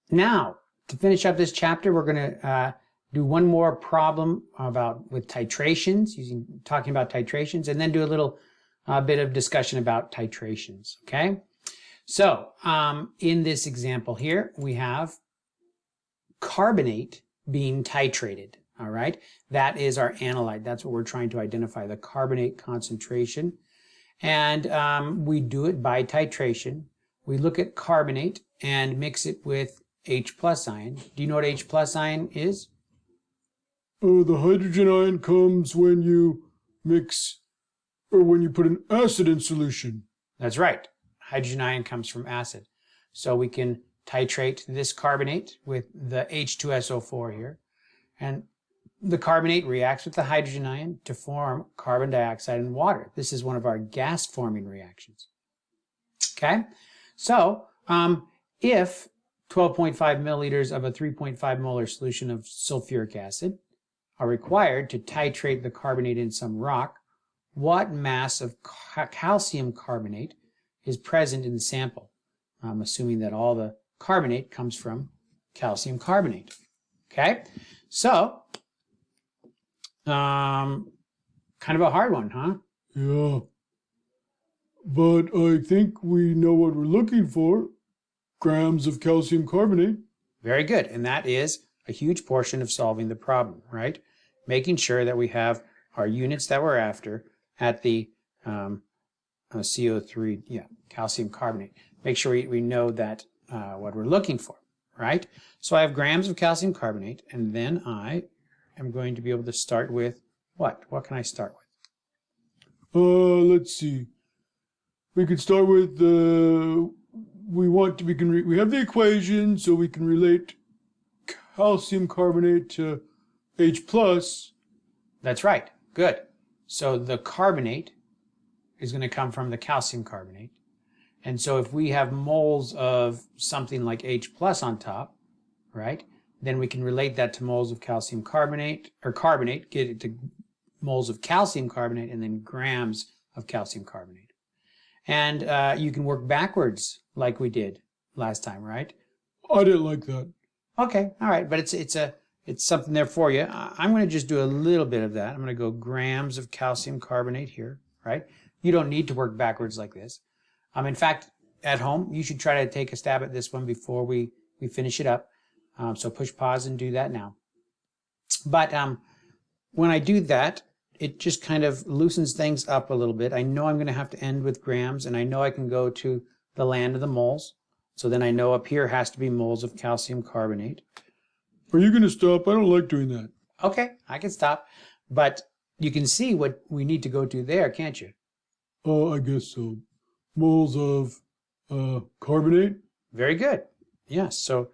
Now, to finish up this chapter, we're going to do one more problem with titrations, talking about titrations, and then do a little bit of discussion about titrations, okay? So, in this example here, we have carbonate being titrated, all right? That is our analyte. That's what we're trying to identify, the carbonate concentration. And we do it by titration. We look at carbonate and mix it with H plus ion. Do you know what H plus ion is? The hydrogen ion comes when you mix, or when you put an acid in solution. That's right. Hydrogen ion comes from acid. So we can titrate this carbonate with the H2SO4 here. And the carbonate reacts with the hydrogen ion to form carbon dioxide and water. This is one of our gas-forming reactions. Okay? So, if 12.5 milliliters of a 3.5 molar solution of sulfuric acid are required to titrate the carbonate in some rock, what mass of calcium carbonate is present in the sample? I'm assuming that all the carbonate comes from calcium carbonate. Okay? So, kind of a hard one, huh? Yeah. But I think we know what we're looking for. Grams of calcium carbonate. Very good. And that is a huge portion of solving the problem, right? Making sure that we have our units that we're after at the CO3, calcium carbonate. Make sure we know that what we're looking for, right? So I have grams of calcium carbonate, and then I am going to be able to start with what? What can I start with? Let's see. We could start with we have the equation, so we can relate calcium carbonate to H plus. That's right. Good. So the carbonate is going to come from the calcium carbonate. And so if we have moles of something like H plus on top, right, then we can relate that to moles of calcium carbonate, or carbonate, get it to moles of calcium carbonate, and then grams of calcium carbonate. And you can work backwards like we did last time, right? I didn't like that. Okay, all right, but it's something there for you. I'm going to just do a little bit of that. I'm going to go grams of calcium carbonate here, right? You don't need to work backwards like this. In fact, at home, you should try to take a stab at this one before we finish it up. So push pause and do that now. But when I do that, it just kind of loosens things up a little bit. I know I'm going to have to end with grams, and I know I can go to the land of the moles. So then I know up here has to be moles of calcium carbonate. Are you going to stop? I don't like doing that. Okay, I can stop. But you can see what we need to go to there, can't you? I guess so. Moles of carbonate. Very good. Yes, so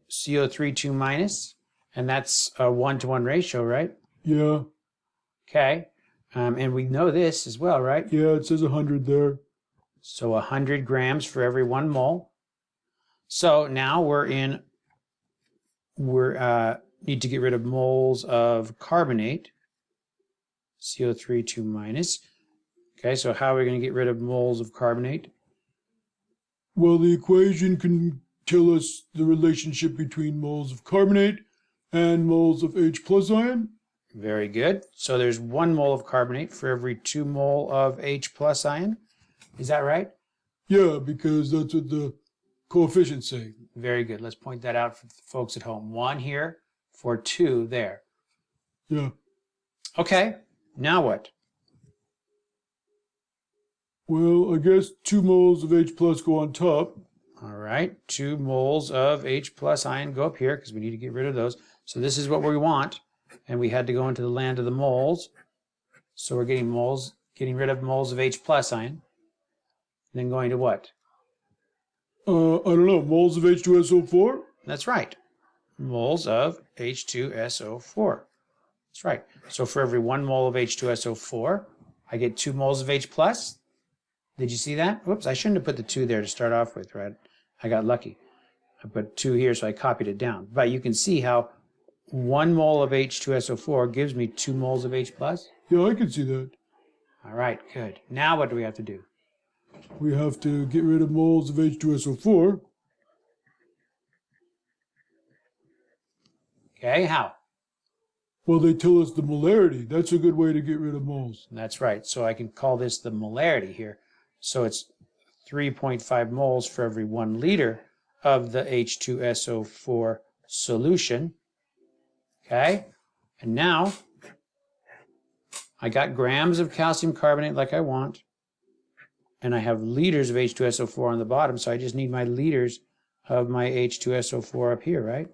CO3 2 minus, and that's a 1-to-1 ratio, right? Yeah. Okay, and we know this as well, right? Yeah, it says 100 there. So 100 grams for every 1 mole. So now we need to get rid of moles of carbonate, CO3 2 minus. Okay, so how are we going to get rid of moles of carbonate? Well, the equation can tell us the relationship between moles of carbonate and moles of H plus ion. Very good. So there's 1 mole of carbonate for every 2 mole of H plus ion. Is that right? Yeah, because that's what the coefficients say. Very good. Let's point that out for the folks at home. 1 here for 2 there. Yeah. Okay, now what? Well, I guess 2 moles of H plus go on top. All right, 2 moles of H plus ion go up here because we need to get rid of those. So this is what we want, and we had to go into the land of the moles. So we're getting rid of moles of H plus ion. And then going to what? I don't know, moles of H2SO4? That's right, moles of H2SO4. That's right. So for every 1 mole of H2SO4, I get 2 moles of H plus. Did you see that? Whoops, I shouldn't have put the 2 there to start off with, right? I got lucky. I put 2 here, so I copied it down. But you can see how 1 mole of H2SO4 gives me 2 moles of H plus. Yeah, I can see that. All right, good. Now what do we have to do? we have to get rid of moles of H2SO4. Okay, how? Well, they tell us the molarity. That's a good way to get rid of moles. That's right. So I can call this the molarity here. So it's 3.5 moles for every 1 liter of the H2SO4 solution. Okay? And now I got grams of calcium carbonate like I want. And I have liters of H2SO4 on the bottom, so I just need my liters of my H2SO4 up here, right?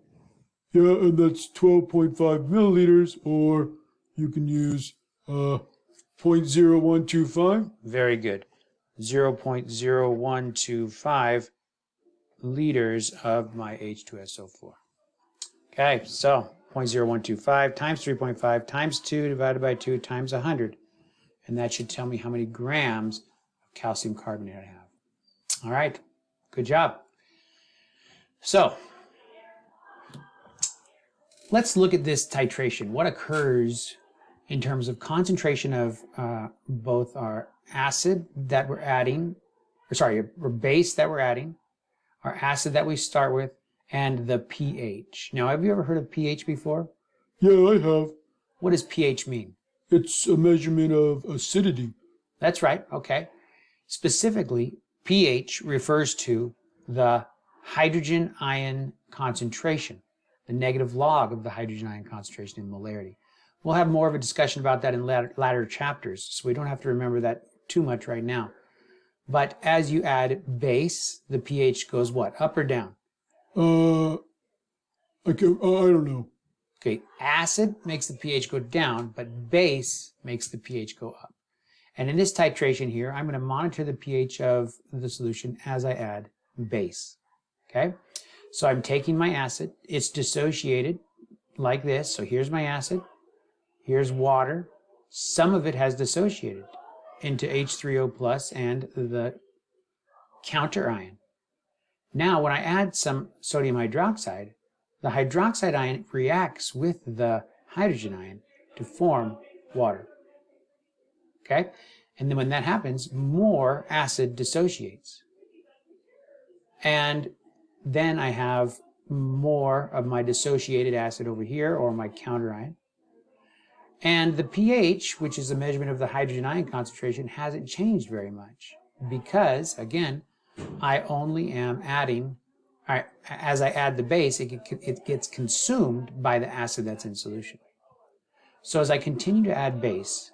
Yeah, and that's 12.5 milliliters, or you can use 0.0125. Very good. 0.0125 liters of my H2SO4. Okay, so 0.0125 times 3.5 times 2 divided by 2 times 100. And that should tell me how many grams of calcium carbonate I have. All right, good job. So, let's look at this titration. What occurs in terms of concentration of both our acid that we're adding, or base that we're adding, our acid that we start with, and the pH. Now, have you ever heard of pH before? Yeah, I have. What does pH mean? It's a measurement of acidity. That's right, okay. Specifically, pH refers to the hydrogen ion concentration, the negative log of the hydrogen ion concentration in molarity. We'll have more of a discussion about that in latter chapters, so we don't have to remember that too much right now. But as you add base, the pH goes what? Up or down? I don't know. Okay, acid makes the pH go down, but base makes the pH go up. And in this titration here, I'm going to monitor the pH of the solution as I add base. Okay, so I'm taking my acid. It's dissociated like this. So here's my acid. Here's water. Some of it has dissociated into H3O plus and the counter ion. Now, when I add some sodium hydroxide, the hydroxide ion reacts with the hydrogen ion to form water. Okay? And then when that happens, more acid dissociates. And then I have more of my dissociated acid over here, or my counter ion. And the pH, which is a measurement of the hydrogen ion concentration, hasn't changed very much because, again, I only am adding, as I add the base, it gets consumed by the acid that's in solution. So as I continue to add base,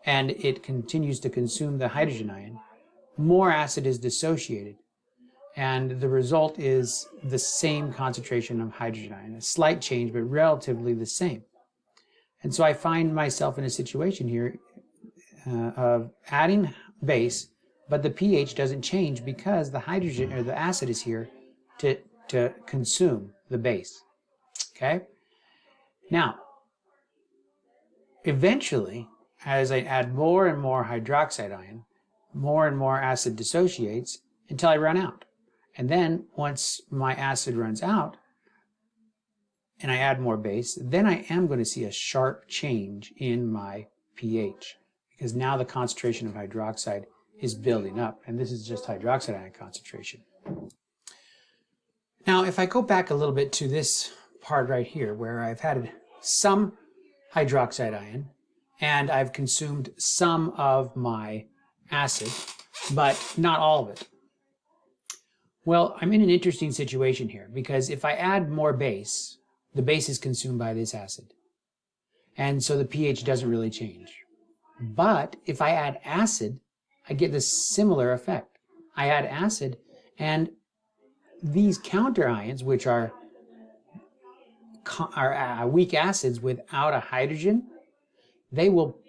and it continues to consume the hydrogen ion, more acid is dissociated. And the result is the same concentration of hydrogen ion, a slight change, but relatively the same. And so I find myself in a situation here of adding base, but the pH doesn't change because the hydrogen or the acid is here to consume the base. Okay? Now, eventually, as I add more and more hydroxide ion, more and more acid dissociates until I run out. And then once my acid runs out and I add more base, then I am going to see a sharp change in my pH because now the concentration of hydroxide is building up, and this is just hydroxide ion concentration. Now, if I go back a little bit to this part right here where I've had some hydroxide ion and I've consumed some of my acid, but not all of it. Well, I'm in an interesting situation here because if I add more base, the base is consumed by this acid. And so the pH doesn't really change. But if I add acid, I get this similar effect. I add acid, and these counter ions, which are weak acids without a hydrogen, they will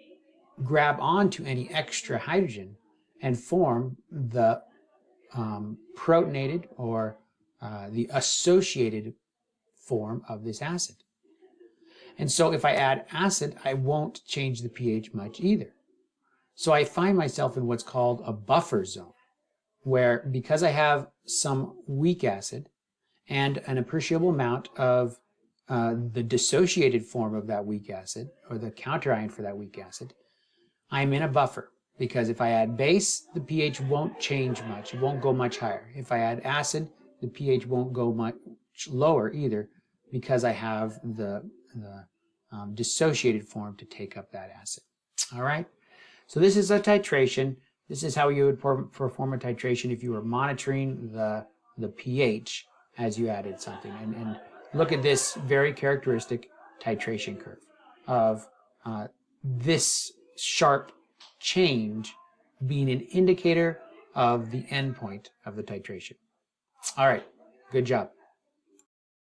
grab onto any extra hydrogen and form the protonated or the associated form of this acid. And so if I add acid, I won't change the pH much either. So I find myself in what's called a buffer zone, where because I have some weak acid and an appreciable amount of the dissociated form of that weak acid, or the counter ion for that weak acid, I'm in a buffer. because if I add base, the pH won't change much. It won't go much higher. If I add acid, the pH won't go much lower either, because I have the dissociated form to take up that acid. All right. So this is a titration. This is how you would perform a titration if you were monitoring the pH as you added something. And look at this very characteristic titration curve of this sharp change being an indicator of the end point of the titration. All right, good job.